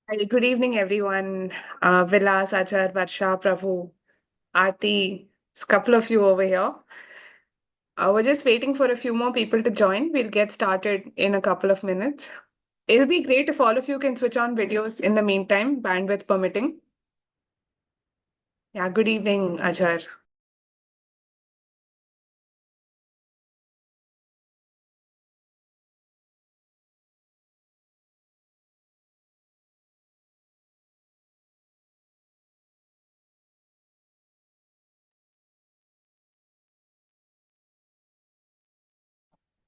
Hi, good evening, everyone. Vilas, Achar, Varsha, Prabhu, Aarti, a couple of you over here. We're just waiting for a few more people to join. We'll get started in a couple of minutes. It'll be great if all of you can switch on videos in the meantime, bandwidth permitting. Yeah, good evening, Achar.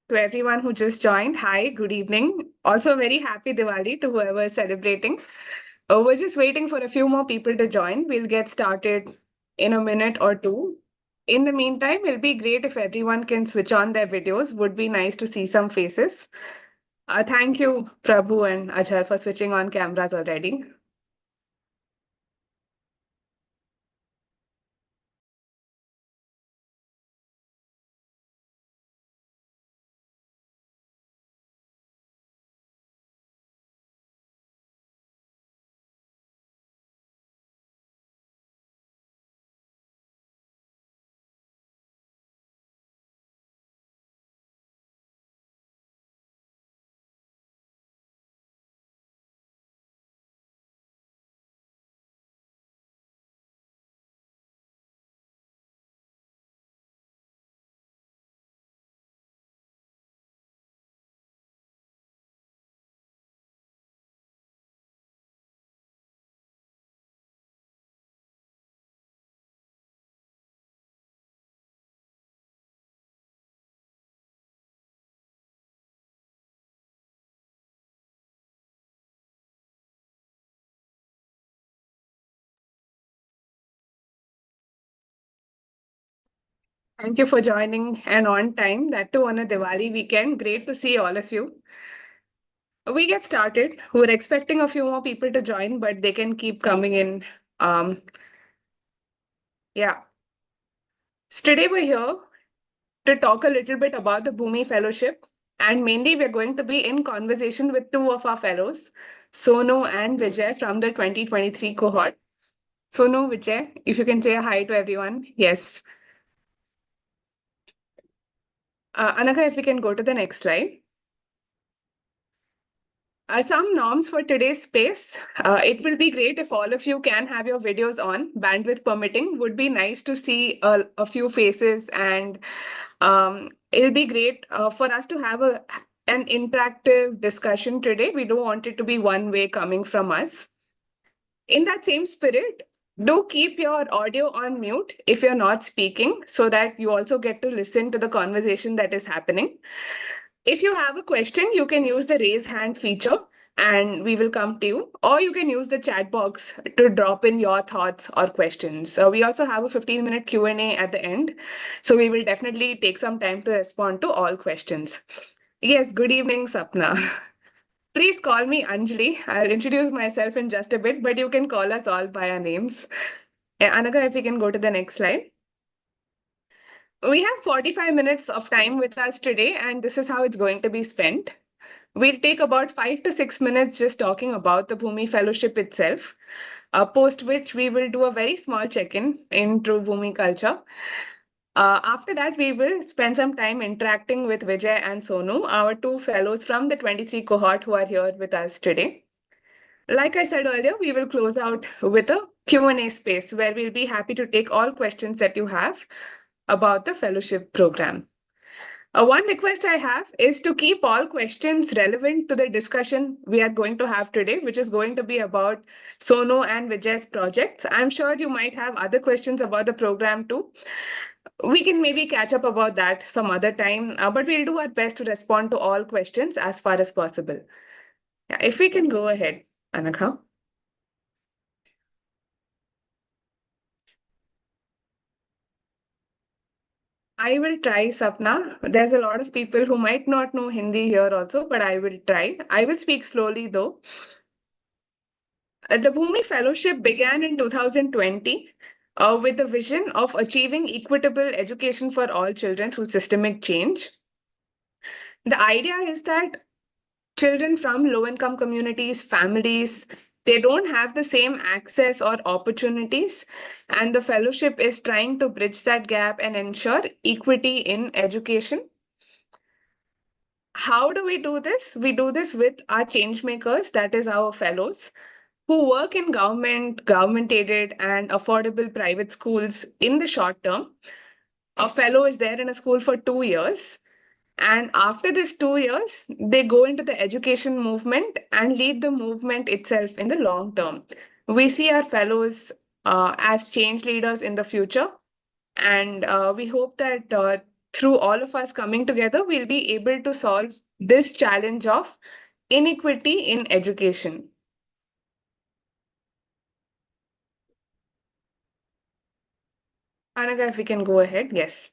To everyone who just joined, hi, good evening. Also, very happy Diwali to whoever is celebrating. We're just waiting for a few more people to join. We'll get started in a minute or two. In the meantime, it'll be great if everyone can switch on their videos. Would be nice to see some faces. Thank you, Prabhu and Achar, for switching on cameras already. Thank you for joining and on time, that too on a Diwali weekend. Great to see all of you. We get started. We're expecting a few more people to join, but they can keep coming in. Um, yeah. So today we're here to talk a little bit about the Bhumi Fellowship. And mainly, we're going to be in conversation with two of our fellows, Sonu and Vijay from the 2023 cohort. Sonu, Vijay, if you can say hi to everyone. Yes. Anaka, if we can go to the next slide. Some norms for today's space. It will be great if all of you can have your videos on, bandwidth permitting. Would be nice to see a few faces, and it'll be great for us to have an interactive discussion today. We don't want it to be one way coming from us. In that same spirit, do keep your audio on mute if you're not speaking so that you also get to listen to the conversation that is happening. If you have a question, you can use the raise hand feature and we will come to you, or you can use the chat box to drop in your thoughts or questions. We also have a 15-minute Q&A at the end, so we will definitely take some time to respond to all questions. Yes, good evening, Sapna. Please call me Anjali. I'll introduce myself in just a bit, but you can call us all by our names. Anaga, if we can go to the next slide. We have 45 minutes of time with us today, and this is how it's going to be spent. We'll take about 5 to 6 minutes just talking about the Bhumi Fellowship itself, post which we will do a very small check-in in true Bhumi culture. After that, we will spend some time interacting with Vijay and Sonu, our two fellows from the 23 cohort who are here with us today. Like I said earlier, we will close out with a Q&A space where we'll be happy to take all questions that you have about the fellowship program. One request I have is to keep all questions relevant to the discussion we are going to have today, which is going to be about Sonu and Vijay's projects. I'm sure you might have other questions about the program too. We can maybe catch up about that some other time, but we'll do our best to respond to all questions as far as possible. Yeah, if we can go ahead, Anakha. I will try, Sapna. There's a lot of people who might not know Hindi here also, but I will try. I will speak slowly though. The Bhumi Fellowship began in 2020 with the vision of achieving equitable education for all children through systemic change. The idea is that children from low income communities, families, They don't have the same access or opportunities, and the fellowship is trying to bridge that gap and ensure equity in education. How do we do this? We do this with our change makers, that is our fellows, who work in government aided, and affordable private schools in the short term. A fellow is there in a school for 2 years. And after this 2 years, they go into the education movement and lead the movement itself in the long term. We see our fellows as change leaders in the future. And we hope that through all of us coming together, we'll be able to solve this challenge of inequity in education. Anaga, if we can go ahead, yes.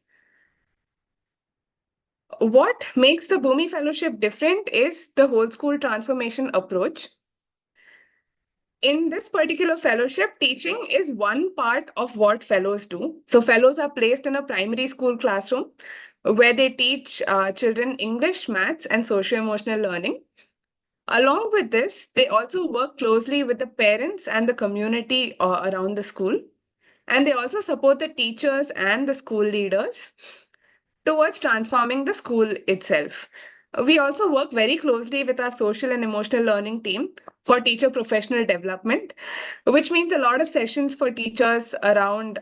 What makes the Bhumi Fellowship different is the whole school transformation approach. In this particular fellowship, teaching is one part of what fellows do. So, fellows are placed in a primary school classroom where they teach children English, maths, and socio emotional learning. Along with this, they also work closely with the parents and the community around the school. And they also support the teachers and the school leaders towards transforming the school itself. We also work very closely with our social and emotional learning team for teacher professional development, which means a lot of sessions for teachers around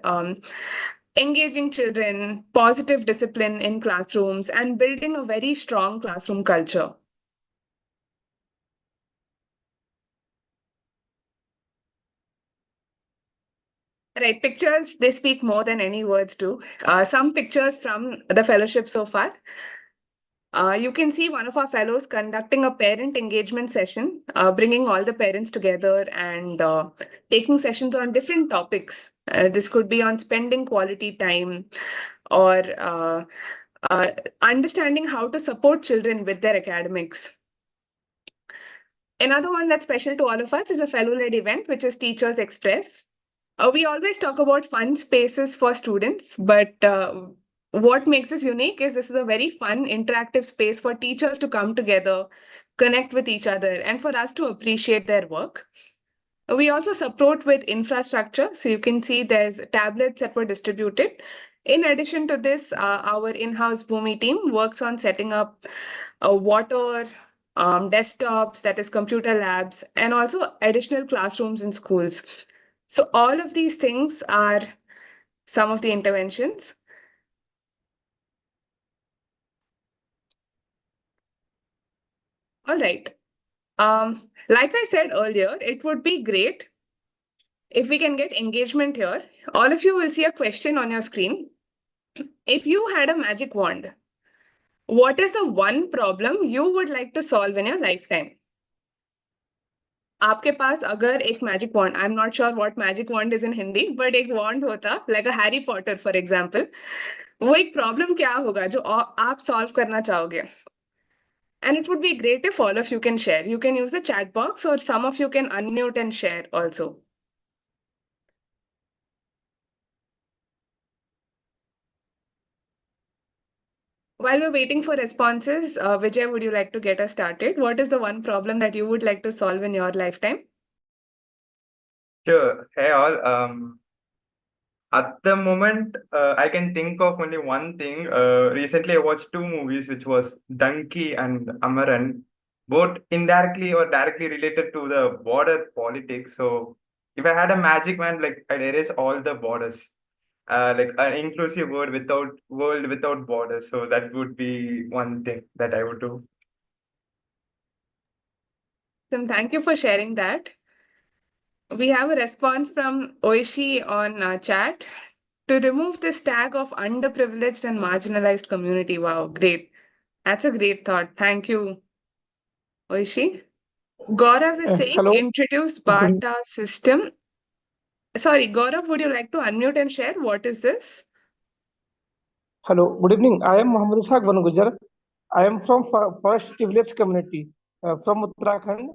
engaging children, positive discipline in classrooms, and building a very strong classroom culture. Right, pictures, they speak more than any words do. Some pictures from the fellowship so far. You can see one of our fellows conducting a parent engagement session, bringing all the parents together and taking sessions on different topics. This could be on spending quality time or uh, understanding how to support children with their academics. Another one that's special to all of us is a fellow led event, which is Teachers Express. We always talk about fun spaces for students, but what makes this unique is this is a very fun, interactive space for teachers to come together, connect with each other, and for us to appreciate their work. We also support with infrastructure. So you can see there's tablets that were distributed. In addition to this, our in-house Bhumi team works on setting up water, desktops, that is computer labs, and also additional classrooms in schools. So all of these things are some of the interventions. All right. Like I said earlier, it would be great if we can get engagement here. All of you will see a question on your screen. If you had a magic wand, what is the one problem you would like to solve in your lifetime? आपके पास अगर एक magic wand, I am not sure what magic wand is in Hindi, but एक wand होता like a Harry Potter for example, वो एक problem क्या होगा जो आप सॉल्व करना चाहोगे? And it would be great if all of you can share. You can use the chat box or some of you can unmute and share also. While we're waiting for responses, Vijay, would you like to get us started? What is the one problem that you would like to solve in your lifetime? Sure. Hey all. At the moment, I can think of only one thing. Recently, I watched two movies, which was Donkey and Amaran, both indirectly or directly related to the border politics. So, if I had a magic wand, like I'd erase all the borders, like an inclusive world without borders. So that would be one thing that I would do. Thank you for sharing that. We have a response from Oishi on chat to remove this tag of underprivileged and marginalized community. Wow, great. That's a great thought. Thank you, Oishi. Gaurav is saying Hello, introduce good, Bata system. Sorry, Gaurav, would you like to unmute and share? What is this? hello, good evening. I am Muhammad Ishaq Banu Gujar. I am from Forest Village community from Uttarakhand.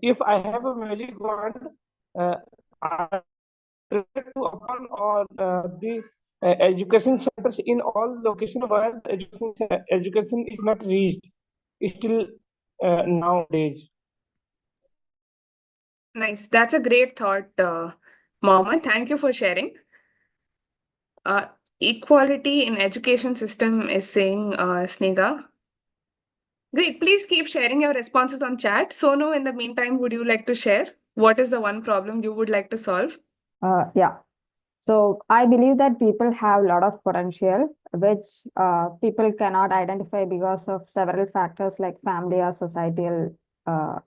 If I have a magic wand, I prefer to open all the education centers in all locations where education is not reached still nowadays. Nice. That's a great thought, Mohammed. Thank you for sharing. Uh, Equality in education system is saying Sneha. Great. Please keep sharing your responses on chat. Sonu, in the meantime, would you like to share what is the one problem you would like to solve? Yeah. So I believe that people have a lot of potential, which people cannot identify because of several factors like family or societal uh,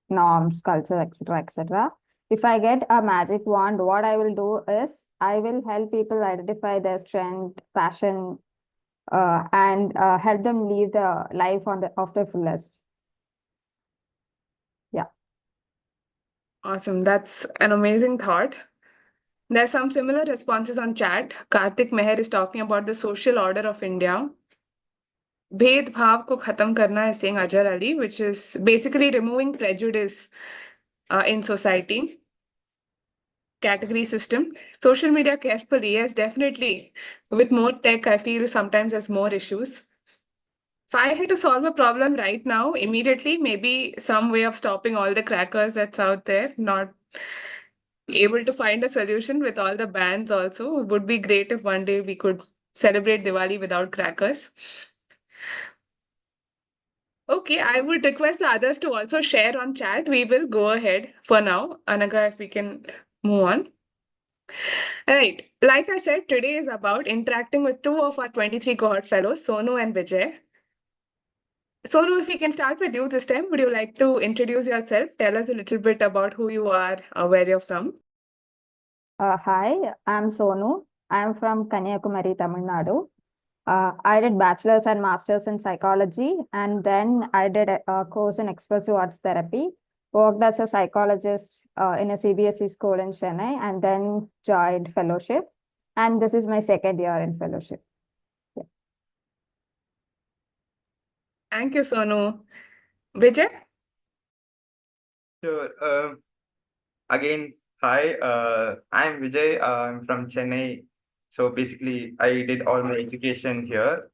norms, culture, etc., etc. If I get a magic wand, what I will do is I will help people identify their strength, passion, and help them live the life on the of their fullest. Yeah. Awesome. That's an amazing thought. There's some similar responses on chat. Karthik Meher is talking about the social order of India. भेदभाव को खत्म करना is saying Ajhar Ali, which is basically removing prejudice in society. Category system. Social media carefully, yes, definitely. With more tech, I feel sometimes there's more issues. If I had to solve a problem right now, immediately, maybe some way of stopping all the crackers that's out there, not able to find a solution with all the bans also. It would be great if one day we could celebrate Diwali without crackers. Okay, I would request the others to also share on chat. We will go ahead for now. Anaga, if we can move on. All right. Like I said, today is about interacting with two of our 23 cohort fellows, Sonu and Vijay. Sonu, if we can start with you this time, would you like to introduce yourself? Tell us a little bit about who you are, where you're from. Hi, I'm Sonu. I'm from Kanyakumari, Tamil Nadu. I did bachelor's and master's in psychology, and then I did a course in expressive arts therapy. Worked as a psychologist in a CBSE school in Chennai, and then joined fellowship. And this is my second year in fellowship. Yeah. Thank you, Sonu. Vijay? Sure. Again, hi. I'm Vijay. I'm from Chennai. So basically, I did all my education here.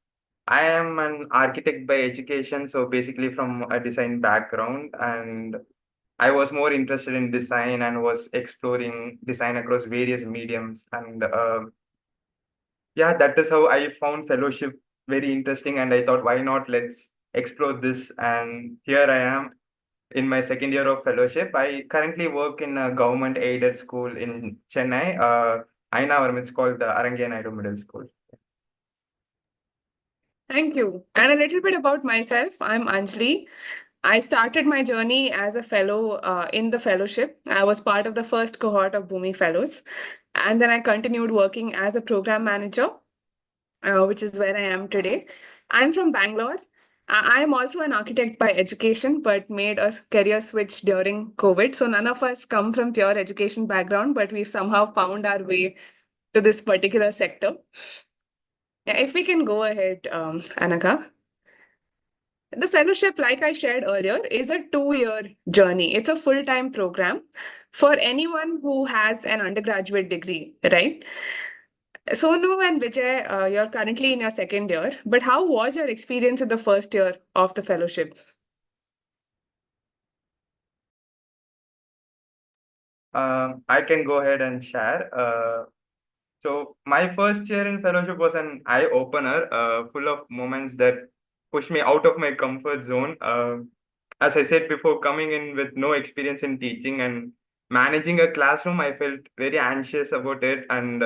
I am an architect by education, so basically from a design background, and I was more interested in design and was exploring design across various mediums. And yeah, that is how I found fellowship very interesting. And I thought, why not? Let's explore this. And here I am in my second year of fellowship. I currently work in a government aided school in Chennai. Ainavaram, it's called the Arangia Naidu Middle School. Thank you. And a little bit about myself. I'm Anjali. I started my journey as a fellow in the fellowship. I was part of the first cohort of Bhumi Fellows. And then I continued working as a program manager, which is where I am today. I'm from Bangalore. I am also an architect by education, but made a career switch during COVID. So none of us come from pure education background, but we've somehow found our way to this particular sector. Yeah, if we can go ahead, Anaka. The fellowship, like I shared earlier, is a 2-year journey. It's a full-time program for anyone who has an undergraduate degree, right? Sonu and Vijay, you're currently in your second year, but how was your experience in the first year of the fellowship? I can go ahead and share. So my first year in fellowship was an eye opener, full of moments that pushed me out of my comfort zone. As I said before, coming in with no experience in teaching and managing a classroom, I felt very anxious about it. And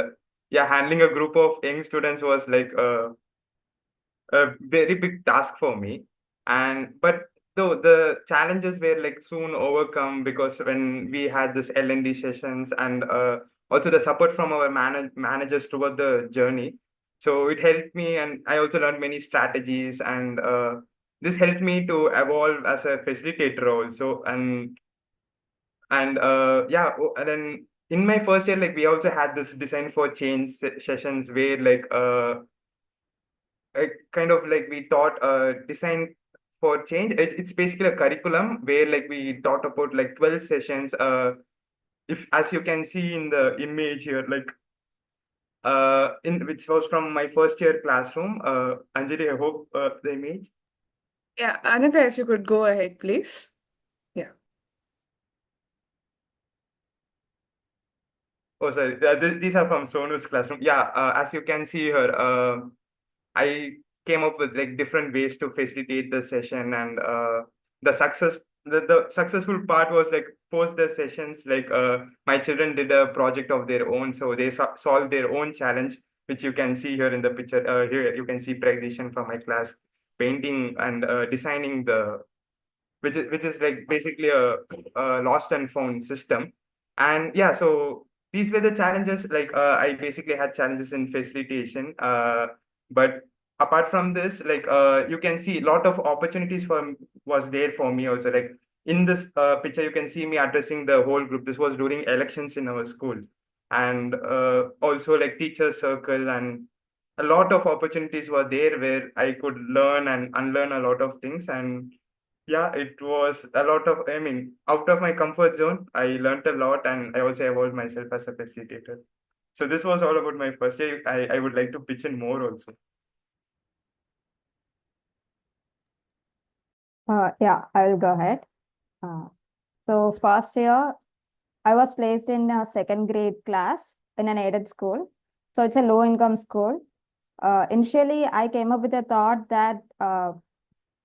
yeah, handling a group of young students was like a very big task for me. And but though the challenges were like soon overcome because when we had this L&D sessions and also the support from our managers toward the journey. So it helped me, and I also learned many strategies, and this helped me to evolve as a facilitator also. And yeah, and then in my first year, like we also had this design for change sessions where like kind of like we taught design for change. It's basically a curriculum where like we taught about like 12 sessions. If as you can see in the image here, like in which was from my first year classroom. Anjali, I hope the image. Yeah, Anaka, if you could go ahead, please. Yeah. Oh, sorry. These are from Sonu's classroom. Yeah, as you can see here, I came up with like different ways to facilitate the session, and the success the successful part was like post the sessions, like my children did a project of their own, so they solved their own challenge, which you can see here in the picture. Here you can see Pragdishan from my class painting and designing the which is like basically a lost and found system. And yeah, so these were the challenges. Like I basically had challenges in facilitation, but apart from this, like you can see a lot of opportunities for was there for me also. Like in this picture you can see me addressing the whole group. This was during elections in our school, and also like teacher circle, and a lot of opportunities were there where I could learn and unlearn a lot of things. And yeah, it was a lot of, I mean, out of my comfort zone. I learned a lot, and I also evolved myself as a facilitator. So this was all about my first year. I would like to pitch in more also. Yeah, I will go ahead. Uh, so first year, I was placed in a second grade class in an aided school. So it's a low income school. Initially, I came up with a thought that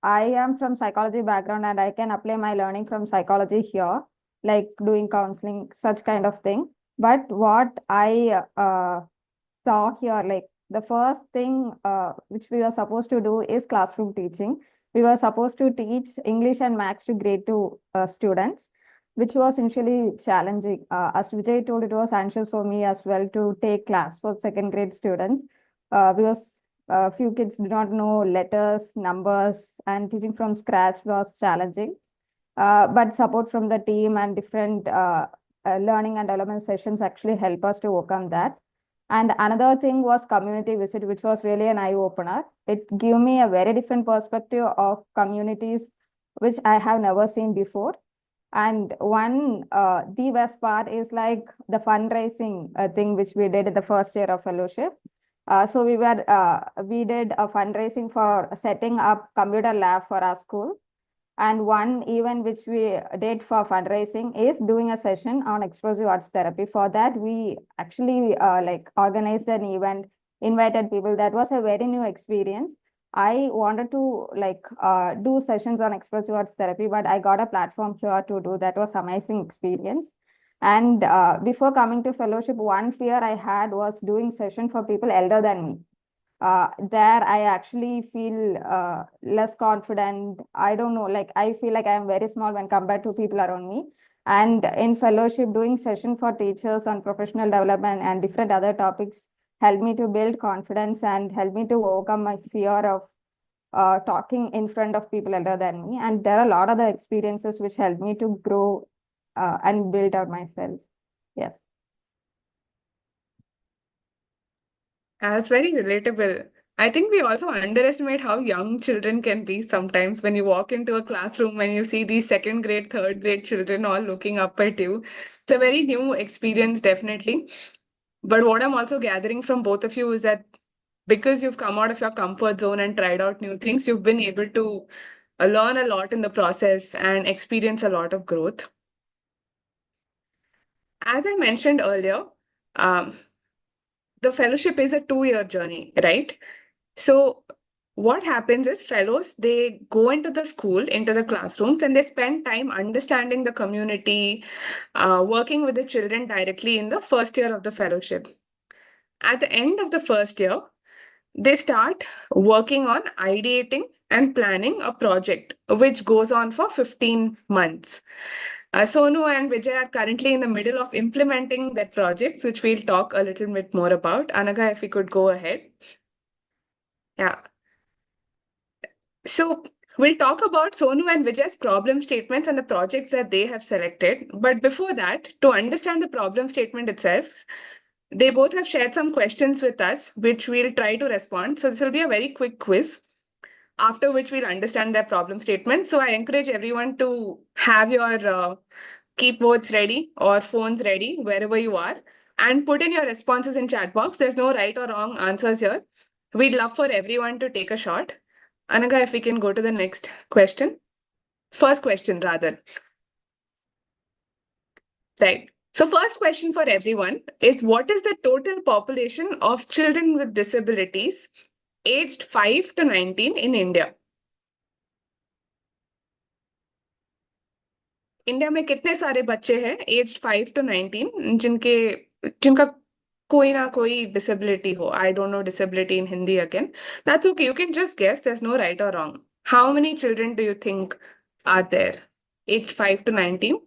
I am from psychology background and I can apply my learning from psychology here, like doing counseling, such kind of thing. But what I saw here, like the first thing which we were supposed to do is classroom teaching. We were supposed to teach English and Maths to grade two students, which was initially challenging. As Vijay told, it was anxious for me as well to take class for second grade students because a few kids do not know letters, numbers, and teaching from scratch was challenging. But support from the team and different learning and development sessions actually help us to overcome that. And another thing was community visit, which was really an eye opener. It gave me a very different perspective of communities, which I have never seen before. And the best part is like the fundraising thing, which we did in the first year of fellowship. So we did a fundraising for setting up computer lab for our school. And one event which we did for fundraising is doing a session on expressive arts therapy. For that, we actually like organized an event, invited people. That was a very new experience. I wanted to like do sessions on expressive arts therapy, but I got a platform here to do. That was amazing experience. And before coming to fellowship, one fear I had was doing session for people elder than me. There I actually feel less confident. I don't know, like I feel like I'm very small when compared to people around me. And in fellowship, doing session for teachers on professional development and different other topics helped me to build confidence and helped me to overcome my fear of talking in front of people elder than me. And there are a lot of other experiences which helped me to grow and build out myself. Yes. That's very relatable. I think we also underestimate how young children can be sometimes when you walk into a classroom and you see these second grade, third grade children all looking up at you. It's a very new experience, definitely. But what I'm also gathering from both of you is that because you've come out of your comfort zone and tried out new things, you've been able to learn a lot in the process and experience a lot of growth. As I mentioned earlier, um, the fellowship is a 2 year journey, right? So what happens is fellows, they go into the school, into the classrooms, and they spend time understanding the community, working with the children directly in the first year of the fellowship. At the end of the first year, they start working on ideating and planning a project, which goes on for 15 months. Sonu and Vijay are currently in the middle of implementing that project, which we'll talk a little bit more about. Anaga, if we could go ahead. Yeah. So we'll talk about Sonu and Vijay's problem statements and the projects that they have selected. But before that, to understand the problem statement itself, they both have shared some questions with us, which we'll try to respond. So this will be a very quick quiz, after which we'll understand their problem statement. So I encourage everyone to have your keyboards ready or phones ready wherever you are and put in your responses in chat box. There's no right or wrong answers here. We'd love for everyone to take a shot. Anaga, if we can go to the next question. First question, rather. Right. So first question for everyone is, what is the total population of children with disabilities aged 5 to 19 in India? India में कितने सारे बच्चे हैं aged 5 to 19 जिनका कोई ना कोई disability हो? I don't know disability in Hindi again. That's okay. You can just guess. There's no right or wrong. How many children do you think are there aged 5 to 19?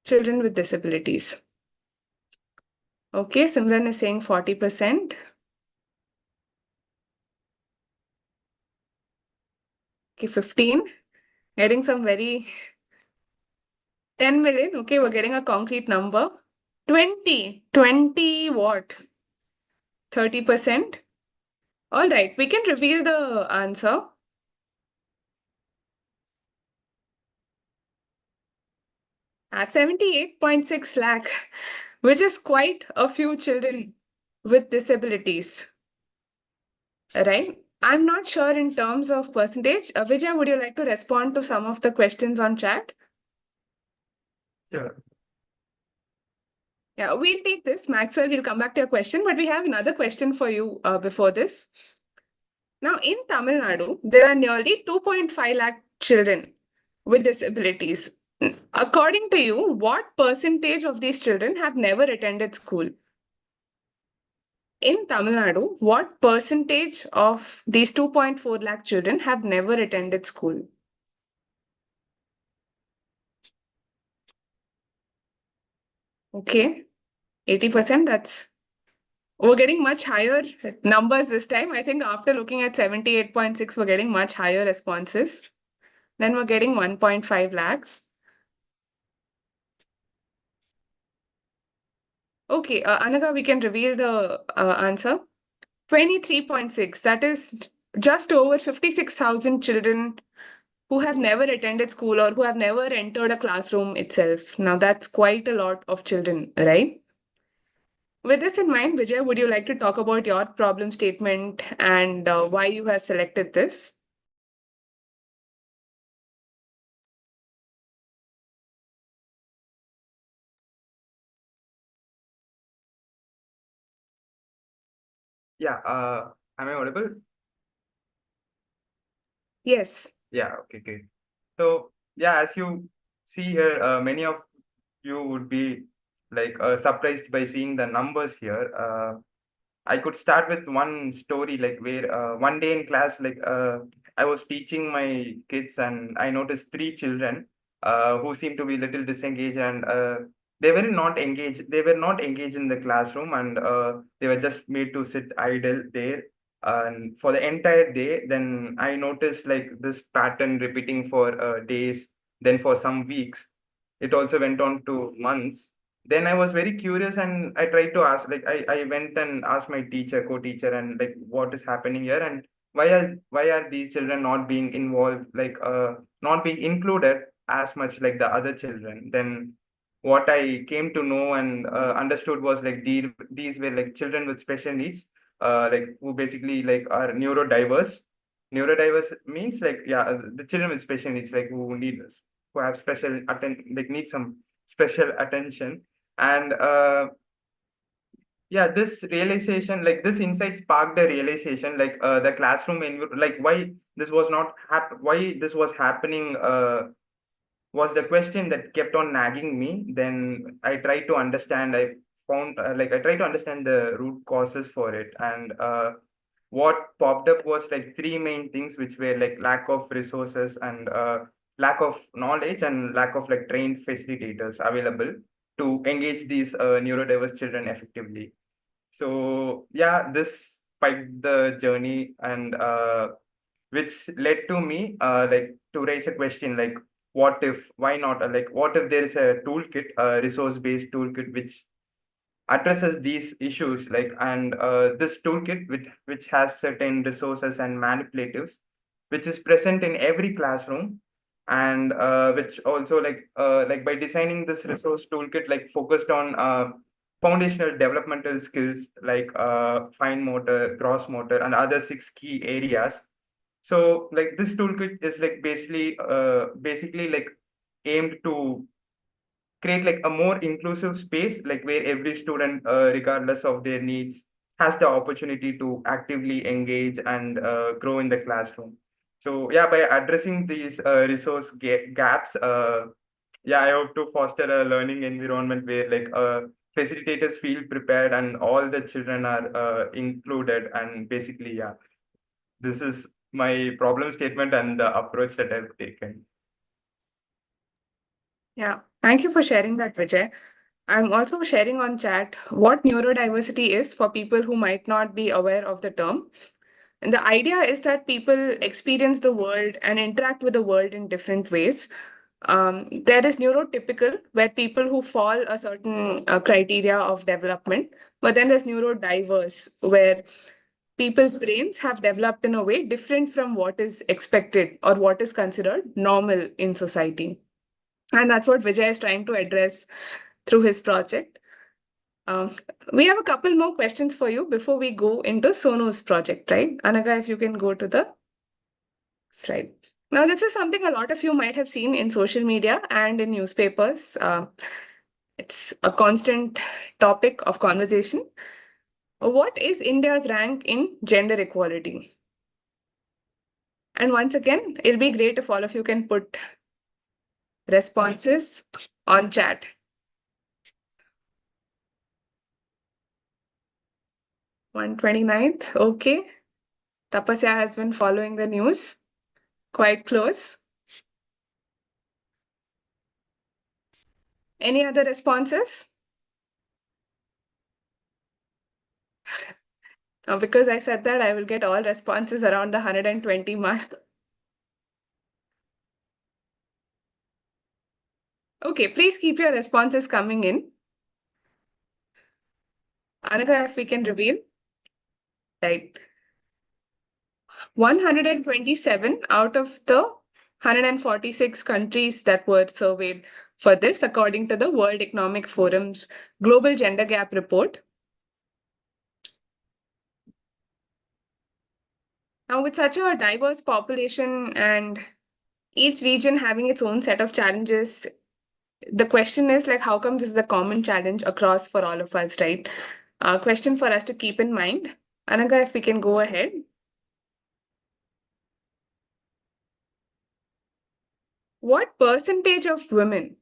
Children with disabilities. Okay, Simran is saying 40%. Okay, 15. Getting some very 10 million. Okay, we're getting a concrete number. 20. 20 what? 30%. All right, we can reveal the answer. 78.6 lakh, which is quite a few children with disabilities. Right? I'm not sure in terms of percentage. Vijay, would you like to respond to some of the questions on chat? Sure. Yeah, we'll take this. Maxwell, we'll come back to your question, but we have another question for you before this. Now, in Tamil Nadu, there are nearly 2.5 lakh children with disabilities. According to you, what percentage of these children have never attended school? In Tamil Nadu, what percentage of these 2.4 lakh children have never attended school? Okay, 80%. We're getting much higher numbers this time. I think after looking at 78.6, we're getting much higher responses. Then we're getting 1.5 lakhs. Okay, Anaga, we can reveal the answer. 23.6. That is just over 56,000 children who have never attended school or who have never entered a classroom itself. Now, that's quite a lot of children, right? With this in mind, Vijay, would you like to talk about your problem statement and why you have selected this? Yeah, am I audible? Yes. Yeah, okay, great. So, yeah, as you see here, many of you would be like surprised by seeing the numbers here. I could start with one story, like where one day in class, like I was teaching my kids, and I noticed three children who seemed to be little disengaged, and they were not engaged. They were not engaged in the classroom, and they were just made to sit idle there. And for the entire day, then I noticed like this pattern repeating for days, then for some weeks. It also went on to months. Then I was very curious and I tried to ask, like I went and asked my teacher, co-teacher, and like what is happening here, and why are these children not being involved, like not being included as much like the other children. Then what I came to know and understood was like these were like children with special needs, like who basically like are neurodiverse. Neurodiverse means like, yeah, the children with special needs, like who have special like need some special attention. And yeah, this realization, like this insight sparked a realization, like the classroom like why this was not why this was happening, was the question that kept on nagging me. Then I tried to understand. I found like I tried to understand the root causes for it, and what popped up was like three main things, which were like lack of resources and lack of knowledge and lack of like trained facilitators available to engage these neurodiverse children effectively. So yeah, this spiked the journey, and which led to me like to raise a question like, what if, why not, like what if there is a toolkit, a resource based toolkit which addresses these issues, like, and this toolkit which has certain resources and manipulatives which is present in every classroom, and which also like by designing this resource toolkit like focused on foundational developmental skills like fine motor, gross motor, and other six key areas. So like this toolkit is like basically like aimed to create like a more inclusive space, like where every student, regardless of their needs, has the opportunity to actively engage and grow in the classroom. So yeah, by addressing these resource gaps, yeah, I hope to foster a learning environment where like facilitators feel prepared and all the children are included. And basically, yeah, this is my problem statement and the approach that I've taken. Yeah, thank you for sharing that, Vijay. I'm also sharing on chat what neurodiversity is for people who might not be aware of the term. And the idea is that people experience the world and interact with the world in different ways. There is neurotypical, where people who fall a certain criteria of development, but then there's neurodiverse, where people's brains have developed in a way different from what is expected or what is considered normal in society. And that's what Vijay is trying to address through his project. Um, we have a couple more questions for you before we go into Sonu's project, right? Anaga, if you can go to the slide. Now, this is something a lot of you might have seen in social media and in newspapers. It's a constant topic of conversation. What is India's rank in gender equality? And once again, it'll be great if all of you can put responses on chat. 129th, okay. Tapasya has been following the news quite close. Any other responses? Now, because I said that, I will get all responses around the 120 mark. Okay, please keep your responses coming in. Anaka, if we can reveal. Right. 127 out of the 146 countries that were surveyed for this, according to the World Economic Forum's Global Gender Gap Report. Now, with such a diverse population and each region having its own set of challenges, the question is like, how come this is the common challenge across for all of us, right? Question for us to keep in mind. Anaga, if we can go ahead. What percentage of women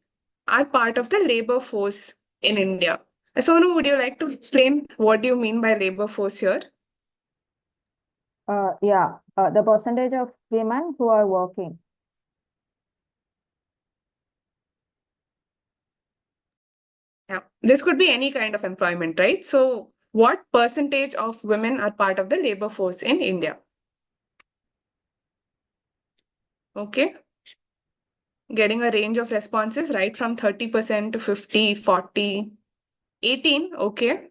are part of the labor force in India? Sonu, would you like to explain what do you mean by labor force here? Yeah, the percentage of women who are working. Yeah, this could be any kind of employment, right? So, what percentage of women are part of the labor force in India? Okay, getting a range of responses right from 30% to 50, 40, 18. Okay,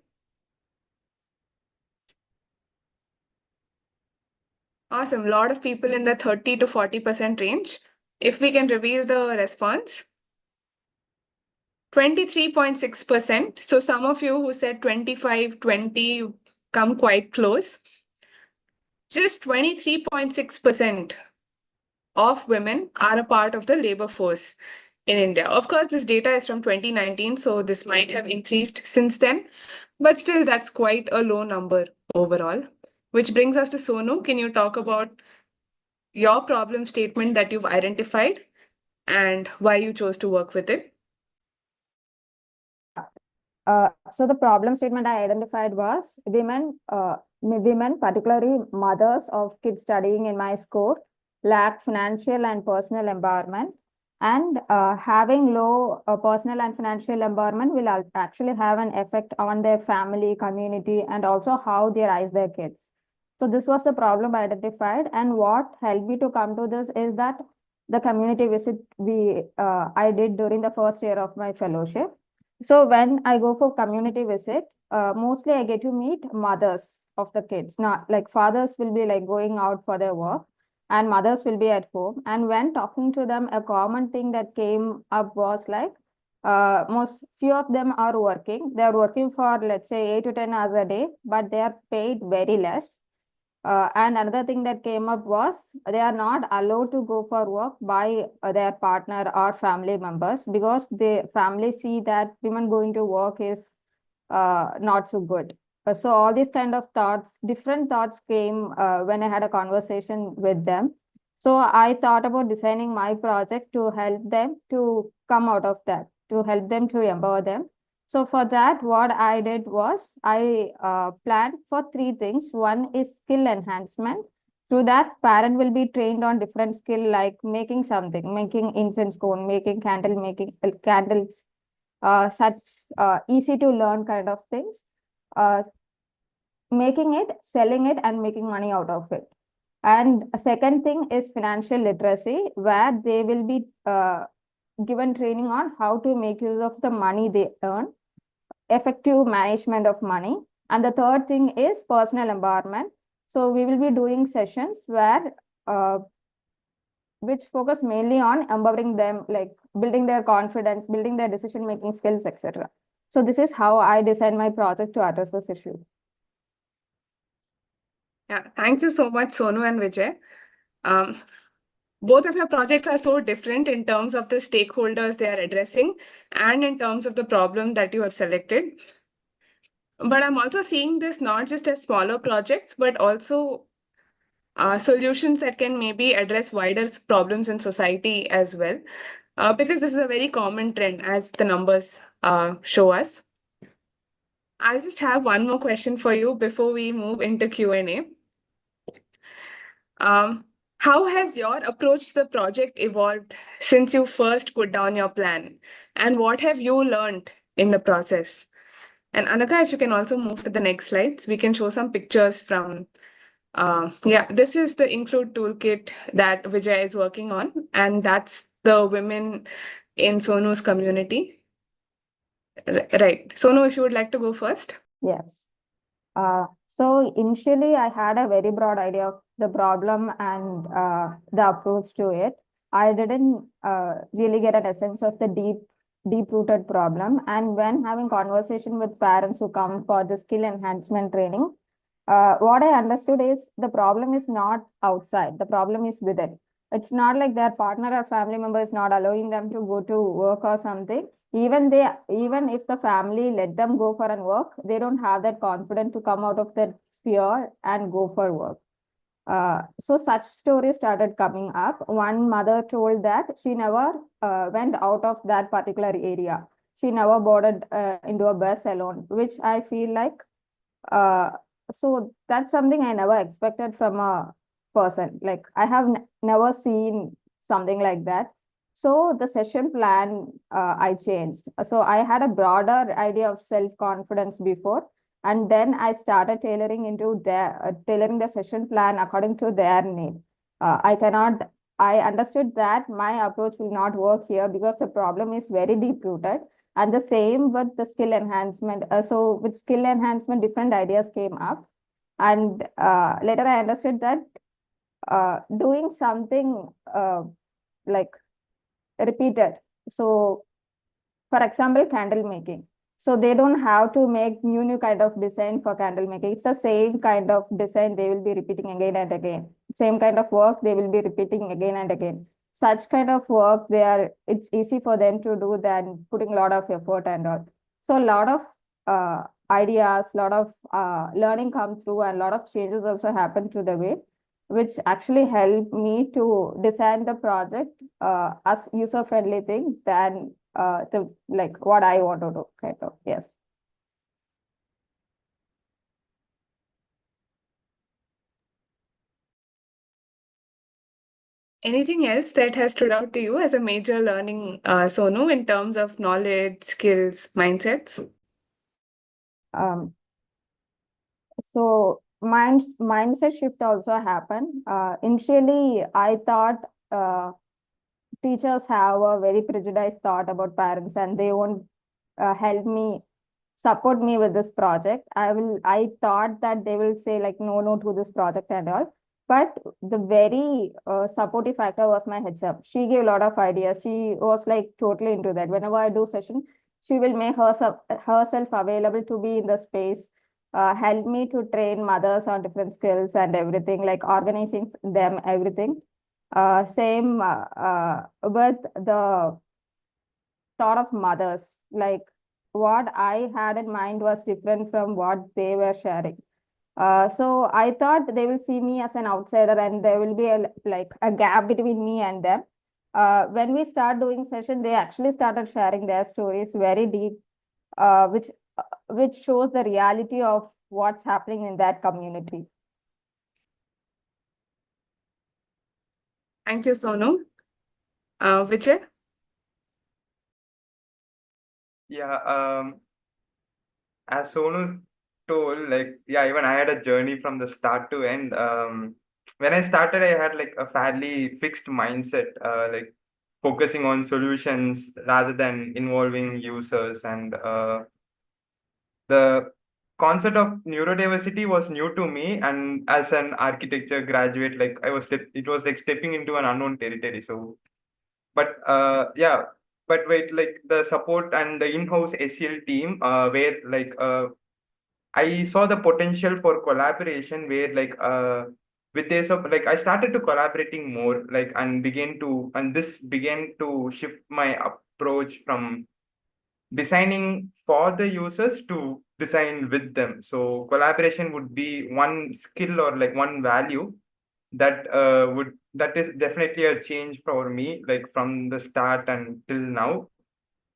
awesome. A lot of people in the 30 to 40% range. If we can reveal the response, 23.6%. So some of you who said 25, 20 come quite close. Just 23.6% of women are a part of the labor force in India. Of course, this data is from 2019, so this might have increased since then, but still that's quite a low number overall. Which brings us to Sonu. Can you talk about your problem statement that you've identified and why you chose to work with it? So the problem statement I identified was women, particularly mothers of kids studying in my school, lack financial and personal empowerment. And having low personal and financial empowerment will actually have an effect on their family, community, and also how they raise their kids. So this was the problem identified. And what helped me to come to this is that the community visit I did during the first year of my fellowship. So when I go for community visit, mostly I get to meet mothers of the kids. Not like fathers will be like going out for their work and mothers will be at home. And when talking to them, a common thing that came up was like most few of them are working. They are working for let's say 8 to 10 hours a day, but they are paid very less. And another thing that came up was they are not allowed to go for work by their partner or family members because the family see that women going to work is not so good. So all these kind of thoughts, different thoughts came when I had a conversation with them. So I thought about designing my project to help them to come out of that, to help them to empower them. So for that, what I did was I planned for three things. One is skill enhancement. Through that, parent will be trained on different skill like making something, making incense cone, making candle, making candles, such easy to learn kind of things. Uh, Making it, selling it, and making money out of it. And a second thing is financial literacy, where they will be given training on how to make use of the money they earn, effective management of money. And the third thing is personal empowerment. So we will be doing sessions where which focus mainly on empowering them, like building their confidence, building their decision making skills, etc. So this is how I designed my project to address this issue. Yeah, thank you so much, Sonu and Vijay. Um, both of your projects are so different in terms of the stakeholders they are addressing and in terms of the problem that you have selected. But I'm also seeing this not just as smaller projects, but also solutions that can maybe address wider problems in society as well. Because this is a very common trend as the numbers show us. I'll just have one more question for you before we move into Q&A. How has your approach to the project evolved since you first put down your plan? And what have you learned in the process? And Anaka, if you can also move to the next slides, we can show some pictures from, yeah, this is the Include toolkit that Vijay is working on, and that's the women in Sonu's community. Right. Sonu, if you would like to go first. Yes. So initially, I had a very broad idea of the problem and the approach to it. I didn't really get an essence of the deep-rooted problem. And when having conversation with parents who come for the skill enhancement training, what I understood is the problem is not outside. The problem is within. It's not like their partner or family member is not allowing them to go to work or something. Even if the family let them go for an work, they don't have that confidence to come out of that fear and go for work. So such stories started coming up. One mother told that she never went out of that particular area. She never boarded into a bus alone, which I feel like uh, so that's something I never expected from a person. Like I have never seen something like that. So the session plan I changed. So I had a broader idea of self-confidence before, and then I started tailoring the session plan according to their need. I cannot. I understood that my approach will not work here because the problem is very deep rooted, and the same with the skill enhancement. So with skill enhancement, different ideas came up. And later I understood that doing something like repeated. So for example, candle making. So they don't have to make new kind of design for candle making. It's the same kind of design they will be repeating again and again. Same kind of work they will be repeating again and again. Such kind of work, it's easy for them to do than putting a lot of effort and all. So a lot of ideas, a lot of learning come through, and a lot of changes also happen to the way, which actually helped me to design the project as user-friendly thing than the like what I want to do, kind of. Yes. Anything else that has stood out to you as a major learning, Sonu, in terms of knowledge, skills, mindsets? Um, so mindset shift also happened. Initially, I thought teachers have a very prejudiced thought about parents, and they won't help me support me with this project. I thought that they will say like no to this project and all. But the very supportive factor was my HR. She gave a lot of ideas. She was like totally into that. Whenever I do session, she will make herself available to be in the space. helped me to train mothers on different skills and everything, like organizing them, everything. Same with the thought of mothers. Like what I had in mind was different from what they were sharing. So I thought they will see me as an outsider and there will be like a gap between me and them. When we start doing session, they actually started sharing their stories very deep, which shows the reality of what's happening in that community. Thank you, Sonu. Vijay? Yeah, as Sonu told, like, yeah, even I had a journey from the start to end. When I started, I had like a fairly fixed mindset, like focusing on solutions rather than involving users. And the concept of neurodiversity was new to me. And as an architecture graduate, like it was like stepping into an unknown territory. So, but yeah, but wait, like the support and the in-house SEL team, where like I saw the potential for collaboration where with this of like I started to collaborating more like and this began to shift my approach from designing for the users to design with them. So collaboration would be one skill or like one value that is definitely a change for me like from the start until now.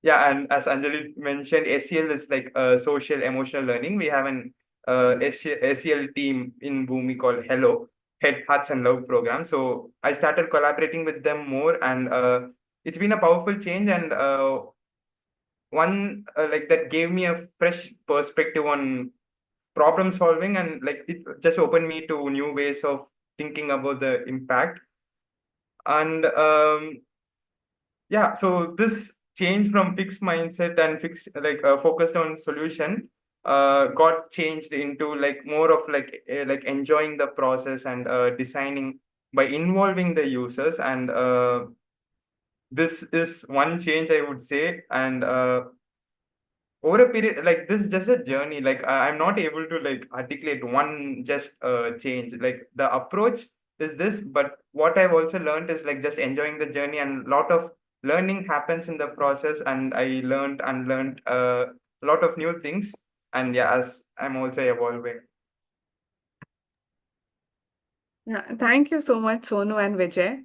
Yeah, and as Anjali mentioned, SEL is like social emotional learning. We have an SEL team in Bhumi called Hello, Head Hearts and Love program. So I started collaborating with them more, and it's been a powerful change. And one like that gave me a fresh perspective on problem solving, and like it just opened me to new ways of thinking about the impact. And yeah, so this change from fixed mindset and fixed focused on solution got changed into like more of like enjoying the process and designing by involving the users. And this is one change I would say. And over a period like this is just a journey, like I'm not able to like articulate one just change. Like the approach is this, but what I've also learned is like just enjoying the journey, and a lot of learning happens in the process. And I learned and learned a lot of new things. And yeah, as I'm also evolving. Yeah, thank you so much, Sonu and Vijay.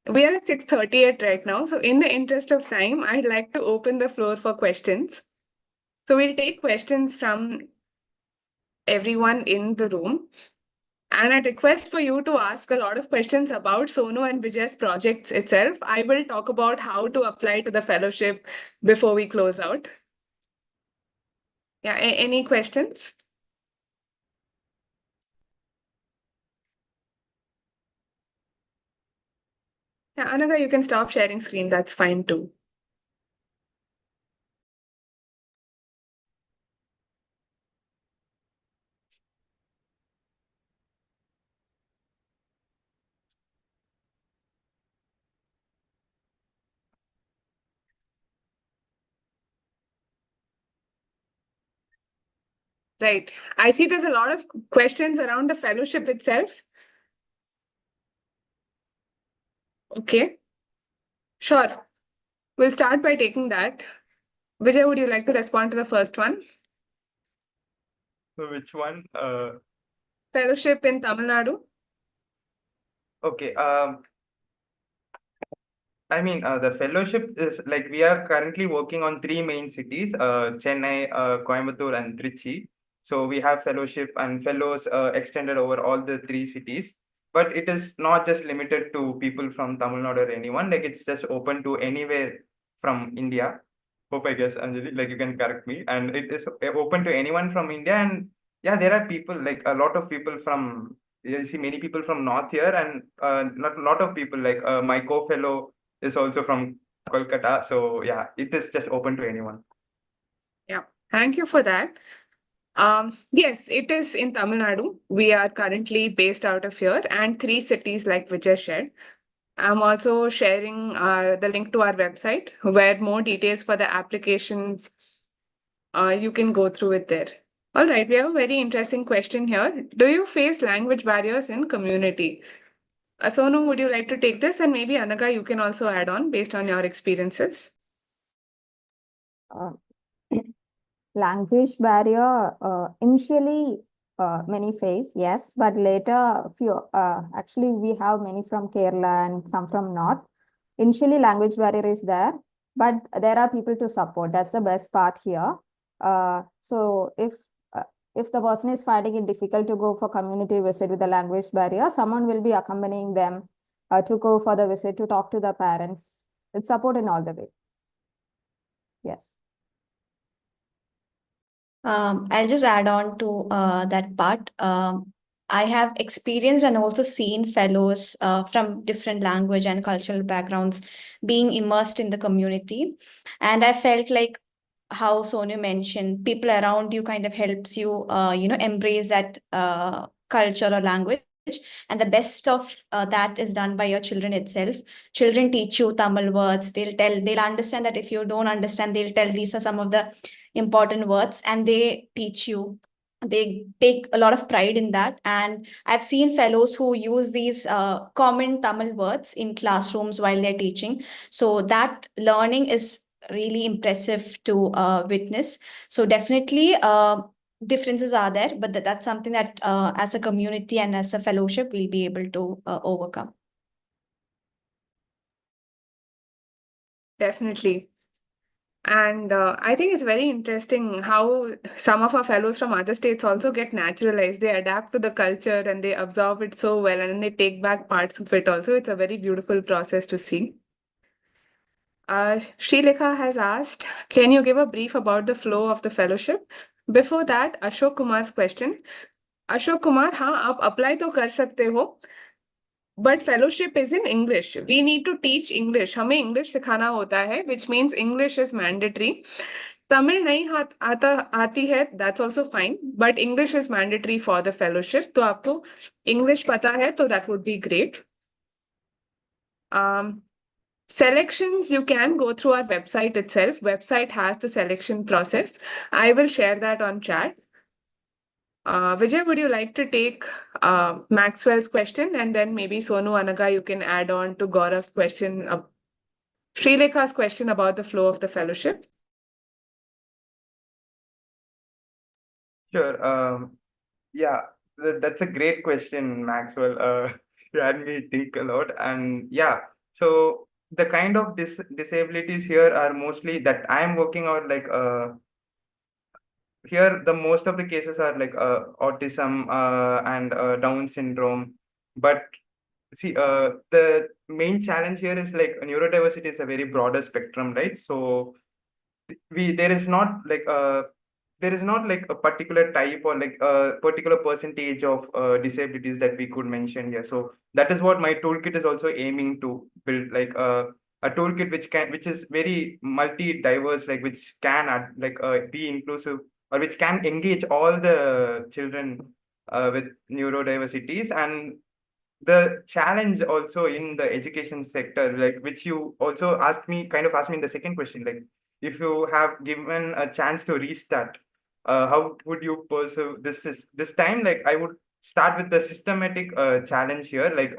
We are at 6:38 right now, so in the interest of time, I'd like to open the floor for questions. So we'll take questions from everyone in the room. And I'd request for you to ask a lot of questions about Sonu and Vijay's projects itself. I will talk about how to apply to the fellowship before we close out. Yeah, any questions? Yeah, Anaga, you can stop sharing screen. That's fine too. Right. I see there's a lot of questions around the fellowship itself. Okay, sure. We'll start by taking that. Vijay, would you like to respond to the first one? So which one? Fellowship in Tamil Nadu? Okay. I mean, the fellowship is like we are currently working on three main cities, Chennai, Coimbatore, and Trichy. So we have fellowship and fellows extended over all the three cities. But it is not just limited to people from Tamil Nadu or anyone. Like it's just open to anywhere from India. Hope I guess Anjali, like you can correct me. And it is open to anyone from India. And yeah, there are people like a lot of people from. You see many people from North here, and not a lot of people like my co-fellow is also from Kolkata. So yeah, it is just open to anyone. Yeah, thank you for that. Yes, it is in Tamil Nadu. We are currently based out of here and three cities like Vijay shared. I'm also sharing the link to our website where more details for the applications you can go through it there. All right, we have a very interesting question here. Do you face language barriers in community? Sonu, would you like to take this? And maybe Anaga, you can also add on based on your experiences. Uh, Language barrier, initially many face, yes, but later few, actually we have many from Kerala and some from North. Initially language barrier is there, but there are people to support. That's the best part here. So if the person is finding it difficult to go for community visit with the language barrier, someone will be accompanying them to go for the visit, to talk to the parents. It's support in all the way. Yes. I'll just add on to that part. I have experienced and also seen fellows from different language and cultural backgrounds being immersed in the community. And I felt like how Sonu mentioned, people around you kind of helps you, embrace that culture or language. And the best of that is done by your children itself. Children teach you Tamil words. They'll understand that if you don't understand, they'll tell these are some of the important words and they teach you. They take a lot of pride in that. And I've seen fellows who use these common Tamil words in classrooms while they're teaching. So that learning is really impressive to witness. So definitely differences are there, but that's something that as a community and as a fellowship, we'll be able to overcome. Definitely. And I think it's very interesting how some of our fellows from other states also get naturalized. They adapt to the culture and they absorb it so well and they take back parts of it also. It's a very beautiful process to see. Srilekha has asked, can you give a brief about the flow of the fellowship? Before that, Ashok Kumar's question. Ashok Kumar, हाँ आप apply तो कर सकते हो, but fellowship is in English. We need to teach English. हमें English सिखाना होता है, which means English is mandatory. Tamil नहीं आती है, that's also fine, but English is mandatory for the fellowship. तो आपको English पता है, तो that would be great. Selections, you can go through our website itself. Website has the selection process. I will share that on chat. Vijay, would you like to take Maxwell's question and then maybe Sonu Anaga, you can add on to Gaurav's question, Srilekha's question about the flow of the fellowship? Sure. Yeah, that's a great question, Maxwell. You had me think a lot. And yeah, so the kind of disabilities here are mostly that I'm working out like here the most of the cases are like autism and Down syndrome. But see, the main challenge here is like neurodiversity is a very broader spectrum, right? So we there is not like a particular type or like a particular percentage of disabilities that we could mention here. So that is what my toolkit is also aiming to build, like a toolkit which is very multi diverse, like which can be inclusive, or which can engage all the children with neurodiversities. And the challenge also in the education sector, like which you also asked me in the second question, like if you have given a chance to restart, how would you pursue this time? Like I would start with the systematic challenge here. Like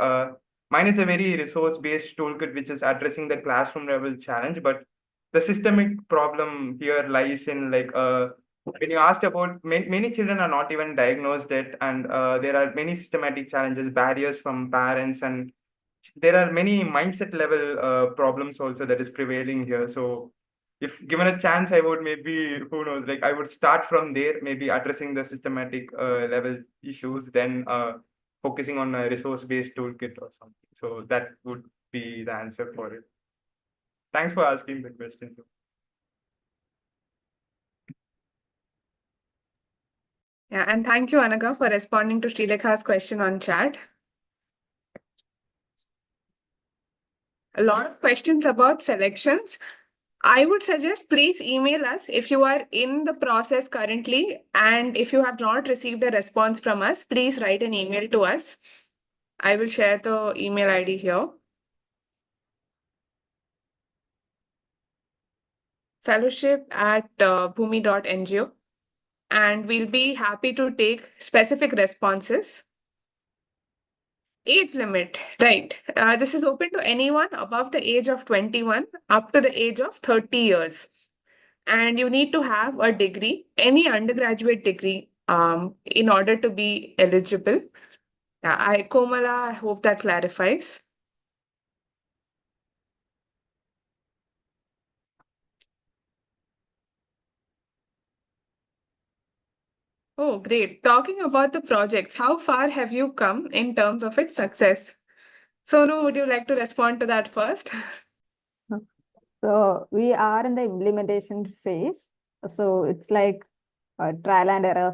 mine is a very resource based toolkit which is addressing the classroom level challenge, but the systemic problem here lies in like when you asked about many children are not even diagnosed yet, and there are many systematic challenges, barriers from parents, and there are many mindset level problems also that is prevailing here. So if given a chance, I would maybe, who knows, like I would start from there, maybe addressing the systematic level issues, then focusing on a resource based toolkit or something. So that would be the answer for it. Thanks for asking the question. Yeah, and thank you, Anaga, for responding to Srilekha's question on chat. A lot of questions about selections. I would suggest please email us if you are in the process currently, and if you have not received a response from us, please write an email to us. I will share the email ID here. Fellowship at bhumi.ngo. and we'll be happy to take specific responses. Age limit, right. This is open to anyone above the age of 21 up to the age of 30 years. And you need to have a degree, any undergraduate degree, in order to be eligible. Yeah, Komala, I hope that clarifies. Oh, great. Talking about the projects, how far have you come in terms of its success? Sonu, would you like to respond to that first? So we are in the implementation phase. So it's like trial and error.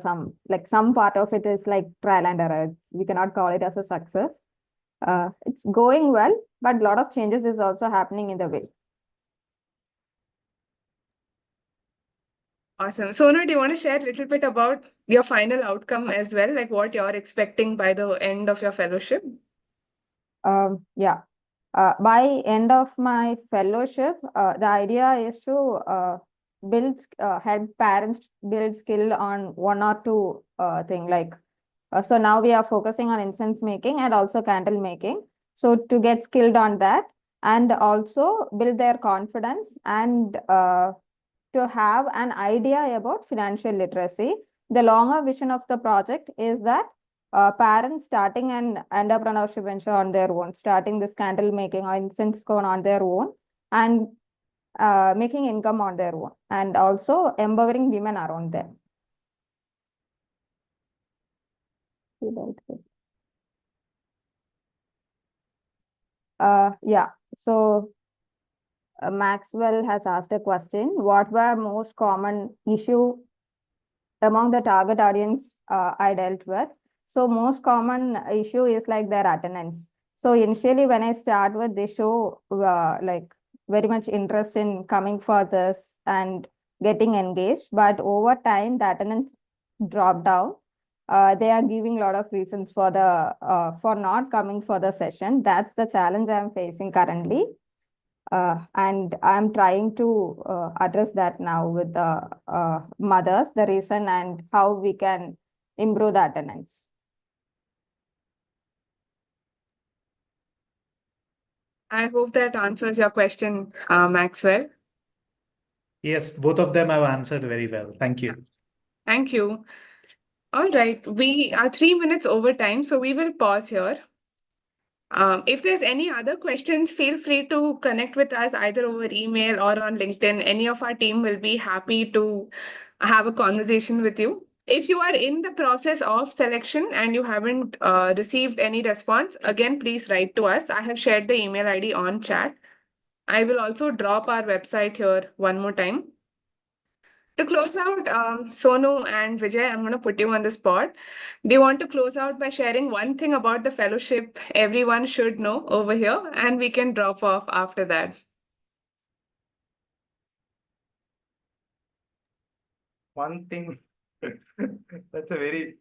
Some part of it is like trial and error. We cannot call it as a success. It's going well, but a lot of changes is also happening in the way. Awesome. Sonu, do you want to share a little bit about your final outcome as well, like what you're expecting by the end of your fellowship? Yeah. By end of my fellowship, the idea is to help parents build skill on one or two thing. So now we are focusing on incense making and also candle making. So to get skilled on that and also build their confidence and to have an idea about financial literacy. The longer vision of the project is that parents starting an entrepreneurship venture on their own, starting this candle making or incense cone on their own, and making income on their own, and also empowering women around them. Yeah. So Maxwell has asked a question: what were most common issue among the target audience I dealt with? So most common issue is like their attendance. So initially when I start with, they show like very much interest in coming for this and getting engaged, but over time the attendance dropped down. They are giving a lot of reasons for the for not coming for the session. That's the challenge I'm facing currently. And I'm trying to address that now with the mothers, the reason and how we can improve the attendance. I hope that answers your question, Maxwell. Yes, both of them have answered very well. Thank you. Thank you. All right, we are 3 minutes over time, so we will pause here. If there's any other questions, feel free to connect with us either over email or on LinkedIn. Any of our team will be happy to have a conversation with you. If you are in the process of selection and you haven't received any response, again, please write to us. I have shared the email ID on chat. I will also drop our website here one more time. To close out, Sonu and Vijay, I'm going to put you on the spot. Do you want to close out by sharing one thing about the fellowship everyone should know over here? And we can drop off after that. One thing, that's a very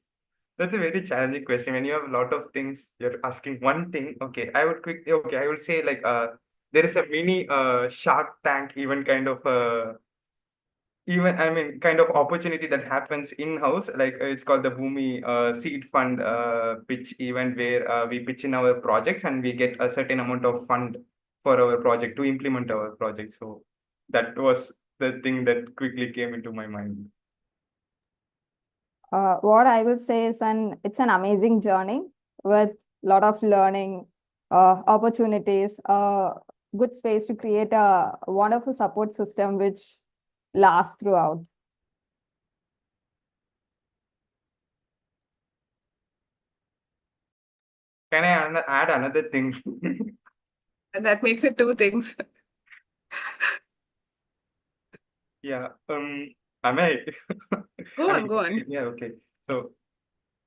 challenging question. When you have a lot of things, you're asking one thing. Okay, I would say like there is a mini Shark Tank even kind of kind of opportunity that happens in-house. Like it's called the Bhumi seed fund pitch event where we pitch in our projects and we get a certain amount of fund for our project to implement our project. So that was the thing that quickly came into my mind. What I will say is it's an amazing journey with a lot of learning, opportunities, good space to create a wonderful support system which lasts throughout. Can I add another thing? And that makes it two things. Yeah. Am I? Go I on, mean, go on. yeah. Okay. So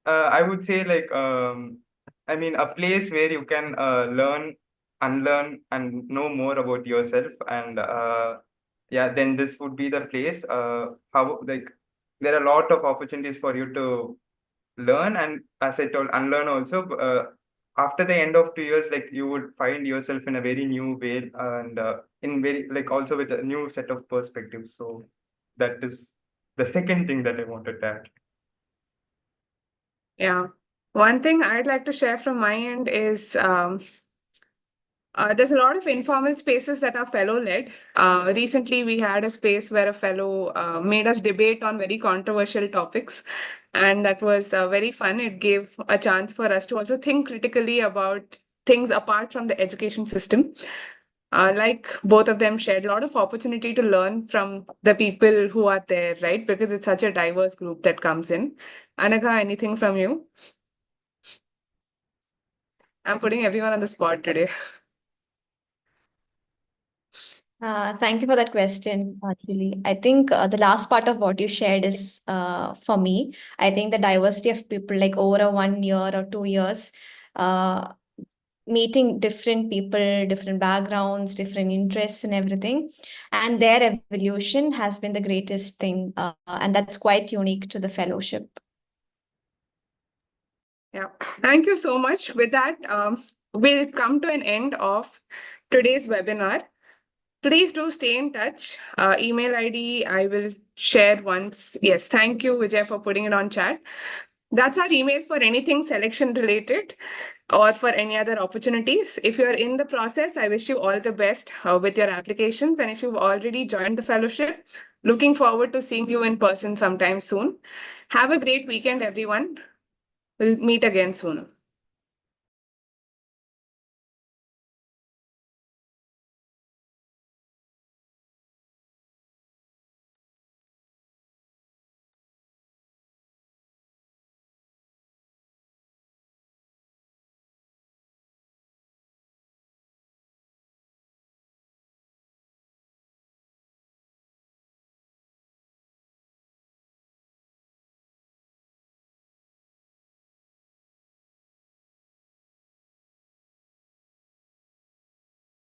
I would say like a place where you can learn, unlearn, and know more about yourself, and yeah, then this would be the place. How like there are a lot of opportunities for you to learn, and as I told, unlearn also. After the end of 2 years, like you would find yourself in a very new way, and in very like also with a new set of perspectives. So that is the second thing that I wanted to add. Yeah. One thing I'd like to share from my end is there's a lot of informal spaces that are fellow-led. Recently, we had a space where a fellow made us debate on very controversial topics, and that was very fun. It gave a chance for us to also think critically about things apart from the education system. Like both of them shared a lot of opportunity to learn from the people who are there, right? Because it's such a diverse group that comes in. Anagha, anything from you? I'm putting everyone on the spot today. Thank you for that question, Julie. I think the last part of what you shared is for me. I think the diversity of people, like over a 1 year or 2 years, uh, meeting different people, different backgrounds, different interests, and everything, and their evolution has been the greatest thing, and that's quite unique to the fellowship. Yeah, thank you so much. With that, we'll come to an end of today's webinar. Please do stay in touch. Email ID I will share once. Yes, thank you, Vijay, for putting it on chat. That's our email for anything selection related or for any other opportunities. If you're in the process, I wish you all the best with your applications. And if you've already joined the fellowship, looking forward to seeing you in person sometime soon. Have a great weekend, everyone. We'll meet again soon.